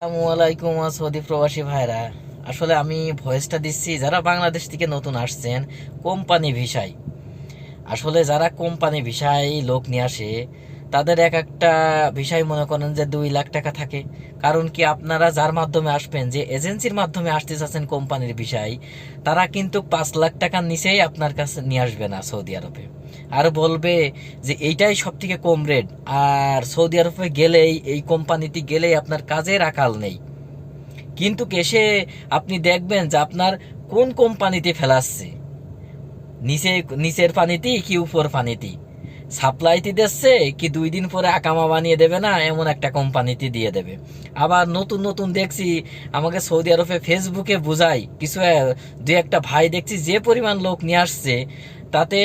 আসসালামু আলাইকুম সৌদি প্রবাসী ভাইরা। আসলে আমি ভয়েসটা দিচ্ছি যারা বাংলাদেশ থেকে নতুন আসছেন কোম্পানি ভিসায়। আসলে যারা কোম্পানি ভিসায় লোক নিয়ে আসে তাদের এক একটা ভিসায় মনে করেন যে 2 লাখ টাকা থাকে। কারণ কি, আপনারা যার মাধ্যমে আসবেন, যে এজেন্সির মাধ্যমে আসতে চাচ্ছেন কোম্পানির ভিসায়, তারা কিন্তু 5 লাখ টাকার নিচেই আপনার কাছে নিয়ে আসবে না সৌদি আরবে। আর বলবে যে এইটাই সব থেকে কম রেট, আর সৌদি আরবে গেলেই, এই কোম্পানিতে গেলেই আপনার কাজের আকাল নেই। কিন্তু কেসে আপনি দেখবেন যে আপনার কোন কোম্পানিতে ফেলাচ্ছে, নিচে, নিচের পানিতে কি উপর পানিতে, সাপ্লাইতে দিচ্ছে কি 2 দিন পরে আকামা বানিয়ে দেবে না এমন একটা কোম্পানিতে দিয়ে দেবে। আবার নতুন নতুন দেখছি, আমাকে সৌদি আরবে ফেসবুকে বুঝাই কিছু, দুই একটা ভাই দেখছি যে পরিমাণ লোক নিয়ে আসছে, তাতে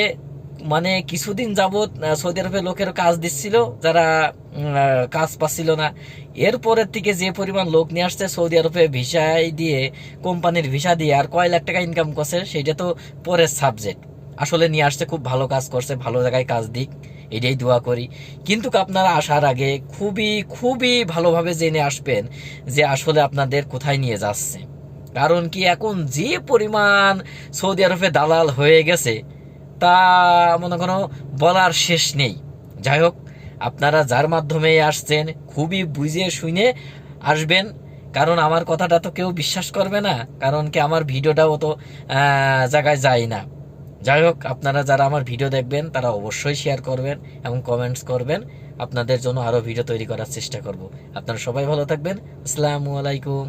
মানে কিছুদিন যাবৎ সৌদি আরবে লোকের কাজ দিচ্ছিল, যারা কাজ পাচ্ছিল না। এরপরের থেকে যে পরিমাণ লোক নিয়ে আসছে সৌদি আরবে ভিসায় দিয়ে, কোম্পানির ভিসা দিয়ে, আর কয় লাখ টাকা ইনকাম করছে সেটা তো পরের সাবজেক্ট। আসলে নিয়ে আসছে, খুব ভালো কাজ করছে, ভালো জায়গায় কাজ দিক, এটাই দোয়া করি। কিন্তু আপনারা আসার আগে খুবই খুবই ভালোভাবে জেনে আসবেন যে আসলে আপনাদের কোথায় নিয়ে যাচ্ছে। কারণ কি, এখন যে পরিমাণ সৌদি আরবে দালাল হয়ে গেছে তা মনে করো বলার শেষ নেই। যাই হোক, আপনারা যার মাধ্যমে আসছেন খুবই বুঝে শুনে আসবেন। কারণ আমার কথাটা তো কেউ বিশ্বাস করবে না, কারণ কি আমার ভিডিওটাও তো জায়গায় যায় না। যাই হোক, আপনারা যারা আমার ভিডিও দেখবেন তারা অবশ্যই শেয়ার করবেন এবং কমেন্টস করবেন। আপনাদের জন্য আরও ভিডিও তৈরি করার চেষ্টা করব। আপনারা সবাই ভালো থাকবেন। আসসালামু আলাইকুম।